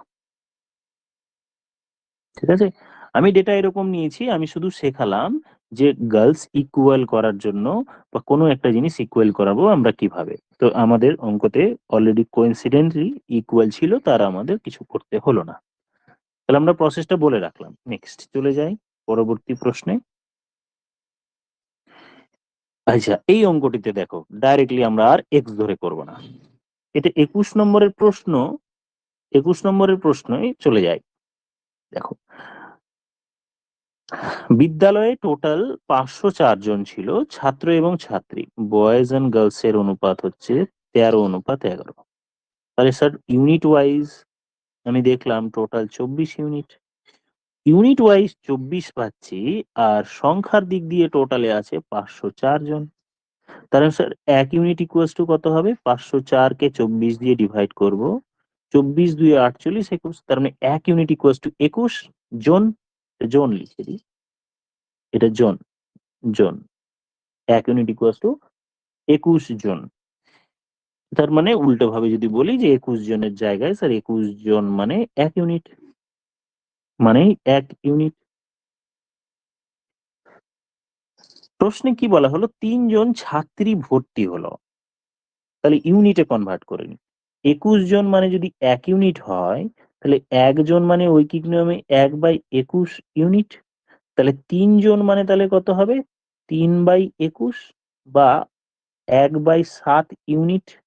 ঠিক আছে? আমি ডেটা এরকম নিয়েছি, আমি শুধু শেখালাম যে গার্লস ইকুয়াল করার জন্য বা কোনো একটা জিনিস ইকুয়াল করাবো আমরা কিভাবে। তো আমাদের অঙ্কতে অলরেডি কোইন্সিডেন্টলি ইকুয়াল ছিল, তার আমাদের কিছু করতে হলো না। তাহলে আমরা প্রসেসটা বলে রাখলাম। নেক্সট চলে যাই পরবর্তী প্রশ্নে। আচ্ছা, এই অঙ্কটিতে দেখো ডাইরেক্টলি আমরা আর এক্স ধরে করব না। এটা ২১ নম্বরের প্রশ্ন। ২১ নম্বরের প্রশ্নই চলে যায়। দেখো, বিদ্যালয়ে টোটাল ৫০৪ জন ছিল ছাত্র এবং ছাত্রী। বয়েজ এন্ড গার্লস এর অনুপাত হচ্ছে ১৩:১১। তাহলে স্যার ইউনিট ওয়াইজ আমি দেখলাম টোটাল ২৪ ইউনিট। ইউনিট ওয়াইজ ২৪ পাচ্ছি, আর সংখ্যার দিক দিয়ে টোটালে আছে ৫০৪ জন। তাহলে স্যার ১ ইউনিট ইকুয়ালস টু কত হবে? ৫০৪ কে ২৪ দিয়ে ডিভাইড করব। ২৪ ২ ৪৮ ২১। তার মানে ১ ইউনিট ইকুয়ালস টু ২১ জন। জন লিখে দিই। এটা জন, জন। ১ ইউনিট ইকুয়ালস টু ২১ জন। তার মানে উল্টো ভাবে যদি বলি যে ২১ জনের জায়গায় স্যার ২১ জন মানে ১ ইউনিট, মানেই ১ ইউনিট। প্রশ্নে কি বলা হলো? ৩ জন ছাত্রী ভর্তি হলো। তাহলে ইউনিটে কনভার্ট করে নিই। ২১ জন মানে যদি ১ ইউনিট হয়, তাহলে ১ জন মানে ঐকিক নিয়মে ১/২১ ইউনিট। তাহলে ৩ জন মানে তাহলে কত হবে? ৩/২১ বা ১/৭ ইউনিট।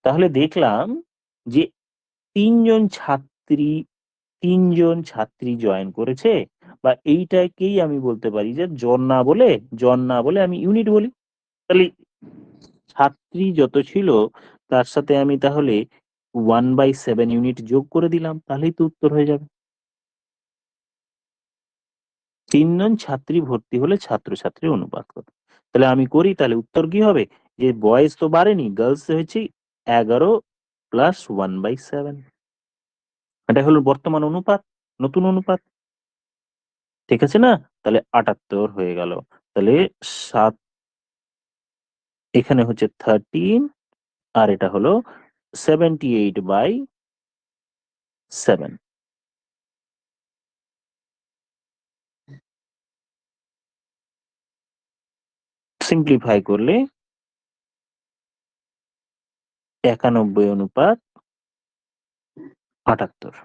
তাহলে দেখলাম যে ৩ জন ছাত্রী ৩ জন ছাত্রী জয়েন করেছে, বা এইটাকেই আমি বলতে পারি যে জন না বলে আমি ইউনিট বলি। তাহলে ছাত্রী যত ছিল তার সাথে আমি তাহলে 1/7 ইউনিট যোগ করে দিলাম, তাহলেই তো উত্তর হয়ে যাবে। ৩ জন ছাত্রী ভর্তি হলে ছাত্র-ছাত্রীর অনুপাত কত? তাহলে আমি করি, তাহলে উত্তর কি হবে? যে বয়েজ তো বাড়েনি, গার্লস হয়েছে ১১ প্লাস 1/7। এটা হলো বর্তমান অনুপাত, নতুন অনুপাত। ঠিক আছে না? তাহলে ৭৮ হয়ে গেল। তাহলে ৭ এখানে হচ্ছে 13, আর এটা হলো 78/7। সিম্পলিফাই করলে ৯১:৭৮।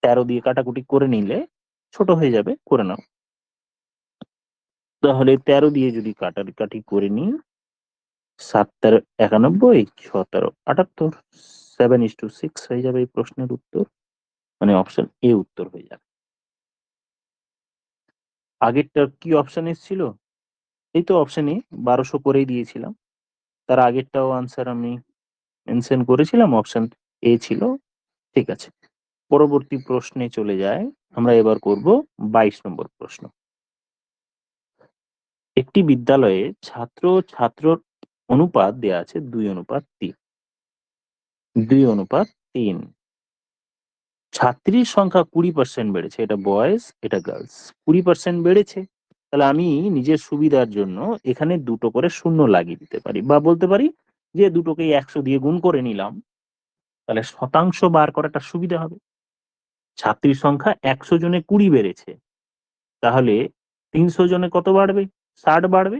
১৩ দিয়ে কাটাকুটি করে নিলে ছোট হয়ে যাবে, করে নাও। তাহলে ১৩ দিয়ে যদি কাটাকাটি করে নিই, ৭ ১৩ ৯১, ৭ ৭৮, 7:6 হয়ে যাবে এই প্রশ্নের উত্তর। মানে অপশন এ উত্তর হয়ে যাবে। আগেরটার কি অপশন এসেছিল? এই তো অপশন এ ১২০০ করেই দিয়েছিলাম। তার আগেরটাও আনসার আমি মেনশন করেছিলাম, অপশন এ ছিল। ঠিক আছে। পরবর্তী প্রশ্নে চলে যায়। আমরা এবার করব ২২ নম্বর প্রশ্ন। একটি বিদ্যালয়ে ছাত্র-ছাত্রর অনুপাত দেয়া আছে ২:৩। ২:৩। ছাত্রীর সংখ্যা ২০% বেড়েছে। এটা বয়েজ, এটা গার্লস। ২০% বেড়েছে। তাহলে আমি নিজের সুবিধার জন্য এখানে দুটো করে শূন্য লাগিয়ে দিতে পারি, বা বলতে পারি যে দুটোকেই ১০০ দিয়ে গুণ করে নিলাম। তাহলে শতাংশ বার করাটা সুবিধা হবে। ছাত্রীর সংখ্যা ১০০ জনে ২০ বেড়েছে। তাহলে ৩০০ জনে কত বাড়বে? ৬০ বাড়বে।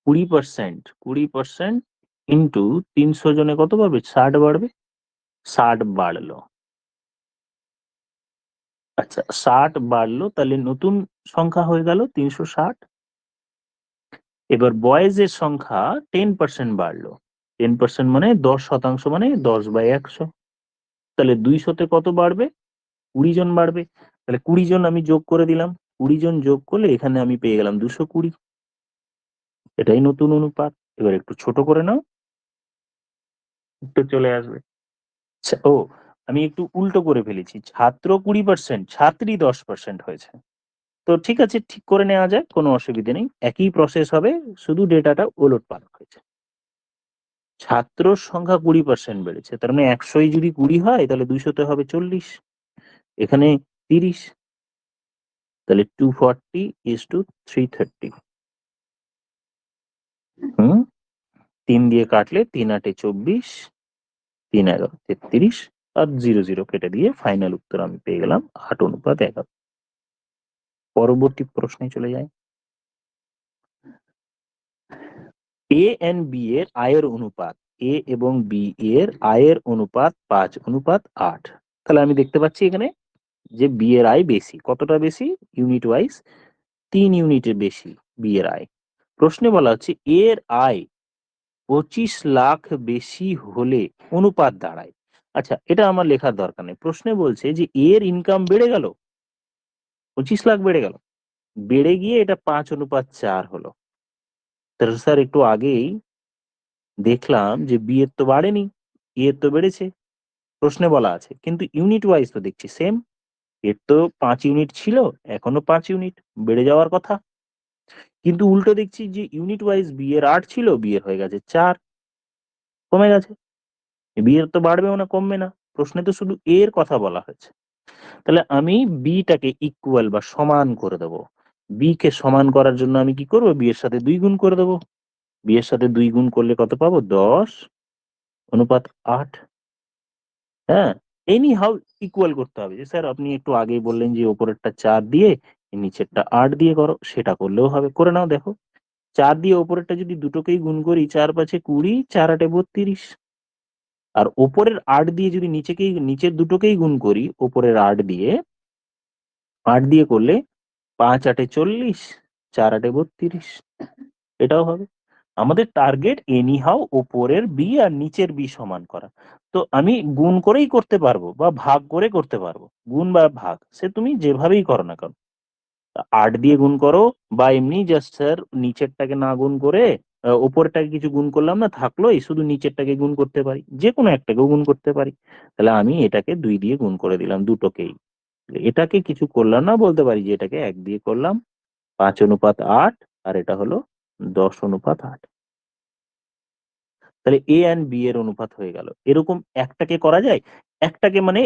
২০% ইনটু ৩০০ জনে কত বাড়বে? ৬০ বাড়বে। ৬০ বাড়লো। আচ্ছা, ৬০ বাড়লো, তাহলে নতুন সংখ্যা হয়ে গেল ৩৬০। এবার বয়েজ এর সংখ্যা 10% বাড়লো। 10% মানে 10% মানে 10/100। তাহলে 200-তে কত বাড়বে? 20 জন বাড়বে। তাহলে 20 জন আমি যোগ করে দিলাম। 20 জন যোগ করলে এখানে আমি পেয়ে গেলাম 220। এটাই নতুন অনুপাত। এবার একটু ছোট করে নাও, উত্তর চলে আসবে। ও, আমি একটু উল্টো করে ফেলেছি। ছাত্র 20%, ছাত্রী 10% হয়েছে। তো ঠিক আছে, ঠিক করে নেওয়া যায়, কোনো অসুবিধে নেই। একই প্রসেস হবে, শুধু ডেটাটা ওলটপালট হয়েছে। ছাত্রর সংখ্যা 20% বেড়েছে, তার মানে 100 যদি 20 হয় তাহলে 200-তে হবে 40, এখানে 30, তাহলে 240:330। হুম, 3 দিয়ে কাটলে 3 × 8 = 24, 3 × 11 = 33, আর 0 0 কেটে দিয়ে ফাইনাল উত্তর আমি পেয়ে গেলাম 8:11। পরবর্তী প্রশ্নে চলে যায়। এ এন্ড বি এর আয়ের অনুপাত, এ এবং বি এর আয়ের অনুপাত 5:8। তাহলে আমি দেখতে পাচ্ছি এখানে যে বি এর আয় বেশি। কতটা বেশি? ইউনিট ওয়াইজ 3 ইউনিটের বেশি বি এর আয়। প্রশ্নে বলা হচ্ছে এর আয় 25 লাখ বেশি হলে অনুপাত দাঁড়ায়। আচ্ছা, এটা আমার লেখার দরকার নেই। প্রশ্নে বলছে যে এর ইনকাম বেড়ে গেল, 25 লাখ বেড়ে গেল, বেড়ে গিয়ে এটা 5:4 হলো। তাহলে স্যার একটু আগেই দেখলাম যে বি এর তো বাড়েনি, এ এর তো বেড়েছে। প্রশ্নে বলা আছে, কিন্তু ইউনিট ওয়াইজ তো দেখছি সেম। এর তো 5 ইউনিট ছিল, এখনো 5 ইউনিট, বেড়ে যাওয়ার কথা। কিন্তু উল্টো দেখছি যে ইউনিট ওয়াইজ বি এর 8 ছিল, বি এর হয়ে গেছে 4, কমে গেছে। বি এর তো বাড়বেও না, কমবে না। প্রশ্নে তো শুধু এ এর কথা বলা হয়েছে। তাহলে আমি বি টাকে ইকুয়াল বা সমান করে দেবো। বি কে সমান করার জন্য আমি কি করবো? বি এর সাথে 2 গুণ করে দেবো। বি এর সাথে 2 গুণ করলে কত পাবো? 10:8। হ্যাঁ, এনি হাউ ইকুয়াল করতে হবে। যে স্যার আপনি একটু আগেই বললেন যে ওপরেরটা 4 দিয়ে নিচেরটা 8 দিয়ে করো, সেটা করলেও হবে। করে নাও, দেখো। 4 দিয়ে ওপরেরটা যদি দুটোকেই গুণ করি, 4×5 = 20, 4×8 = 32। আর ওপরের 8 দিয়ে যদি নিচের দুটোকেই গুণ করি, ওপরের 8 দিয়ে, 8 দিয়ে করলে 5×8 = 40, 4×8 = 32। এটাও হবে। আমাদের টার্গেট এনি হাউ ওপরের বি আর নিচের বি সমান করা। তো আমি গুণ করেই করতে পারবো বা ভাগ করে করতে পারবো। গুণ বা ভাগ সে তুমি যেভাবেই করো না কেন। 8 দিয়ে গুণ করো, বা এমনি জাস্ট স্যার নিচেরটাকে না গুণ করে উপরেরটাকে কিছু গুণ করলাম না, থাকলোই, শুধু নিচেরটাকে গুণ করতে পারি, যে কোনো একটাকেও গুণ করতে পারি। তাহলে আমি এটাকে 2 দিয়ে গুণ করে দিলাম, দুটোকেই। এটাকে কিছু করলাম না, বলতে পারি যে এটাকে 1 দিয়ে করলাম, 5:8, আর এটা হলো 10:8। তাহলে এ এন্ড বি এর অনুপাত হয়ে গেল। এরকম একটাকে করা যায়, একটাকে মানে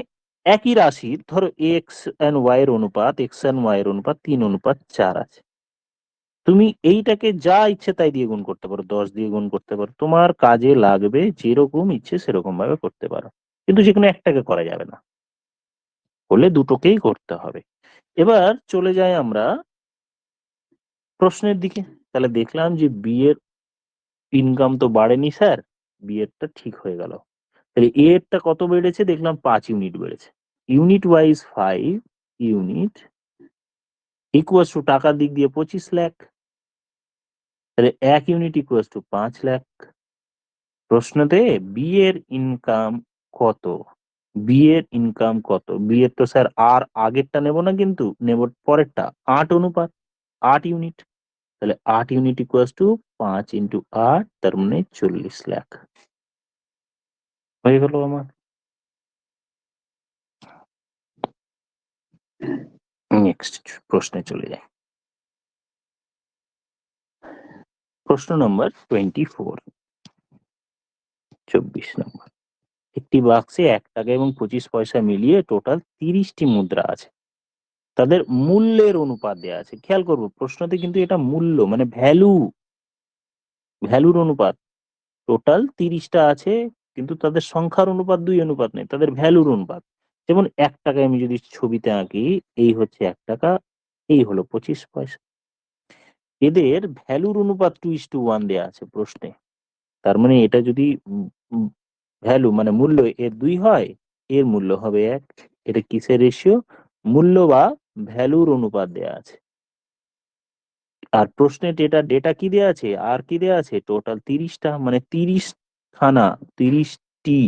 একই রাশির, ধরো এক্স এন্ড ওয়াই এর অনুপাত, এক্স এন্ড ওয়াই এর অনুপাত 3:4 আছে। তুমি এইটাকে যা ইচ্ছে তাই দিয়ে গুণ করতে পারো, 10 দিয়ে গুণ করতে পারো, তোমার কাজে লাগবে, যেরকম ইচ্ছে সেরকম ভাবে করতে পারো। কিন্তু যেকোনো একটাকে করা যাবে না, হলে দুটোকেই করতে হবে। এবার চলে যাই আমরা প্রশ্নের দিকে। তাহলে দেখলাম যে বি এর ইনকাম তো বাড়েনি স্যার, বি এরটা ঠিক হয়ে গেল। তাহলে এ এরটা কত বেড়েছে? দেখলাম 5 ইউনিট বেড়েছে। Unit wise 5 unit equals to টাকার দিক দিয়ে 25 লাখ। তাহলে 1 ইউনিট ইকুয়ালস টু 5 লাখ। প্রশ্নতে বি এর ইনকাম কত? বি এর ইনকাম কত? বি এর তো স্যার আর আগেরটা নেব না, কিন্তু নেব পরেরটা, 8 অনুপাত, 8 ইউনিট। তাহলে 8 ইউনিট ইকুয়ালস টু 5 × 8, তার মানে 40 লাখ হয়ে গেল আমার। নেক্সট প্রশ্নে চলে যায়। প্রশ্ন নম্বর 24, 24 নম্বর। একটি বাক্সে 1 টাকা এবং 25 পয়সা মিলিয়ে টোটাল 30টি মুদ্রা আছে। তাদের মূল্যের অনুপাত দেয়া আছে। খেয়াল করবো প্রশ্নতে কিন্তু এটা মূল্য মানে ভ্যালুর অনুপাত। টোটাল 30টা আছে, কিন্তু তাদের সংখ্যার অনুপাত 2 অনুপাত নেই, তাদের ভ্যালুর অনুপাত। যেমন 1 টাকায় আমি যদি ছবিতে আঁকি, এই হচ্ছে 1 টাকা, এই হলো 25 পয়সা। এদের ভ্যালুর অনুপাত 2:1 দেয়া আছে প্রশ্নে। তার মানে এটা যদি ভ্যালু মানে মূল্য এর 2 হয়, এর মূল্য হবে 1। এটা কিসের রেশিও? মূল্য বা ভ্যালুর অনুপাত দেয়া আছে। আর প্রশ্নে ডেটা কি দেয়া আছে? আর কি দেয়া আছে? টোটাল 30টা, মানে 30 খানা, 30টি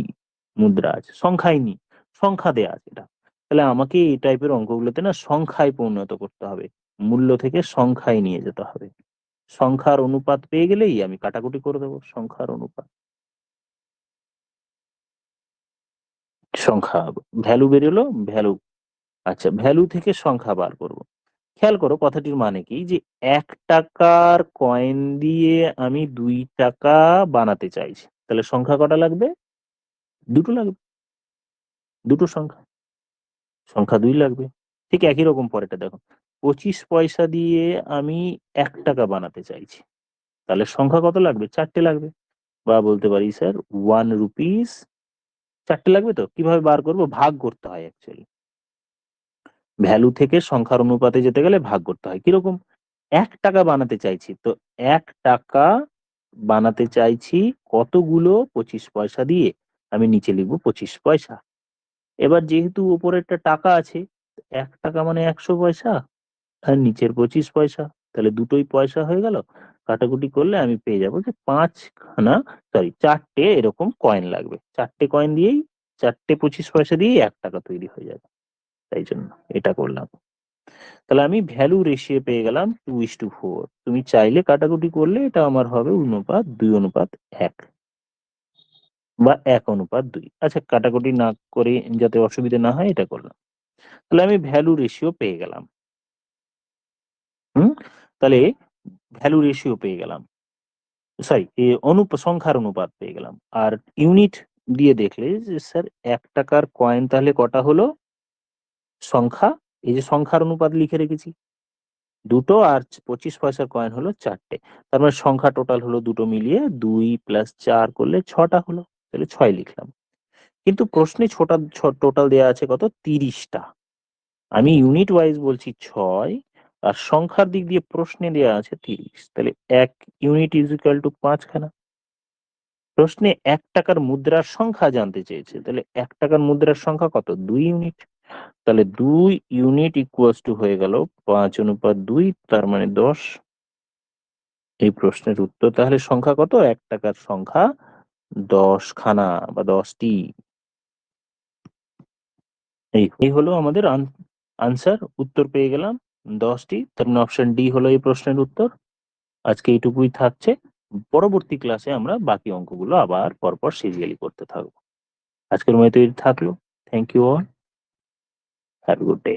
মুদ্রা আছে, সংখ্যায় নি, সংখ্যা দেয়া আছে এটা। তাহলে আমাকে এই টাইপের অঙ্কগুলোতে না সংখ্যায় পরিণত করতে হবে, মূল্য থেকে সংখ্যায় নিয়ে যেতে হবে। সংখ্যার অনুপাত পেয়ে গেলেই আমি কাটাকুটি করে দেবো, সংখ্যার অনুপাত, সংখ্যা ভ্যালু বেরোলো, ভ্যালু, আচ্ছা ভ্যালু থেকে সংখ্যা বার করব। খেয়াল করো কথাটির মানে কি, যে 1 টাকার কয়েন দিয়ে আমি 2 টাকা বানাতে চাইছি, তাহলে সংখ্যা কটা লাগবে? দুটো লাগবে, দুটো সংখ্যা, সংখ্যা 2 লাগবে। ঠিক একই রকম পরেরটা দেখো, 25 পয়সা দিয়ে আমি 1 টাকা বানাতে চাইছি, তাহলে সংখ্যা কত লাগবে? 4টে লাগবে। বা বলতে পারি স্যার 1 রুপিস, 4টে লাগবে। তো কিভাবে বার করব? ভাগ করতে হয় অ্যাকচুয়ালি, ভ্যালু থেকে সংখ্যার অনুপাতে যেতে গেলে ভাগ করতে হয়। কিরকম? 1 টাকা বানাতে চাইছি, তো 1 টাকা বানাতে চাইছি কতগুলো? 25 পয়সা দিয়ে, আমি নিচে লিখবো 25 পয়সা। এবার যেহেতু উপরেরটা টাকা আছে, 1 টাকা মানে 100 পয়সা, আর নিচের 25 পয়সা, তাহলে দুটোই পয়সা হয়ে গেল। কাটাকুটি করলে আমি পেয়ে যাবো যে 5খানা, সরি 4টে এরকম কয়েন লাগবে, 4টে কয়েন দিয়েই, 4টে 25 পয়সা দিয়েই 1 টাকা তৈরি হয়ে যাবে। তাই জন্য এটা করলাম। তাহলে আমি ভ্যালু রেশিও পেয়ে গেলাম 2:4। তুমি চাইলে কাটাকুটি করলে এটা আমার হবে অনুপাত 2:1 বা 1:2। আচ্ছা কাটাকুটি না করে যাতে অসুবিধা না হয় এটা করলাম। তাহলে আমি ভ্যালু রেশিও পেয়ে গেলাম। হুম, তাহলে ভ্যালু রেশিও পেয়ে গেলাম, সরি সংখ্যার অনুপাত পেয়ে গেলাম। আর ইউনিট দিয়ে দেখলে যে স্যার 1 টাকার কয়েন তাহলে কটা হলো? সংখ্যা, এই যে সংখ্যার অনুপাত লিখে রেখেছি, দুটো, আর 25 পয়সার কয়েন হলো 4টে। তার মানে সংখ্যা টোটাল হলো দুটো মিলিয়ে 2 + 4 করলে 6টা হলো, তাহলে 6 লিখলাম। কিন্তু প্রশ্নে টোটাল দেয়া আছে কত? 30টা। আমি ইউনিট ওয়াইজ বলছি 6, আর সংখ্যার দিক দিয়ে প্রশ্নে দেয়া আছে 30, তাহলে 1 ইউনিট ইজ ইকুয়াল টু 5খানা। প্রশ্নে 1 টাকার মুদ্রার সংখ্যা জানতে চেয়েছে, তাহলে 1 টাকার মুদ্রার সংখ্যা কত? 2 ইউনিট। তাহলে 2 ইউনিট ইকুয়ালস টু হয়ে গেল 5:2, তার মানে 10। এই প্রশ্নের উত্তর তাহলে সংখ্যা কত? 1 টাকার সংখ্যা 10খানা বা 10টি। এই হলো আমাদের আনসার, উত্তর পেয়ে গেলাম 10টি। তার মানে অপশন ডি হলো এই প্রশ্নের উত্তর। আজকে এইটুকুই থাকছে, পরবর্তী ক্লাসে আমরা বাকি অঙ্কগুলো আবার পরপর সিরিয়ালি করতে থাকবো। আজকের মতো এই থাকলো। Thank you all, have a good day.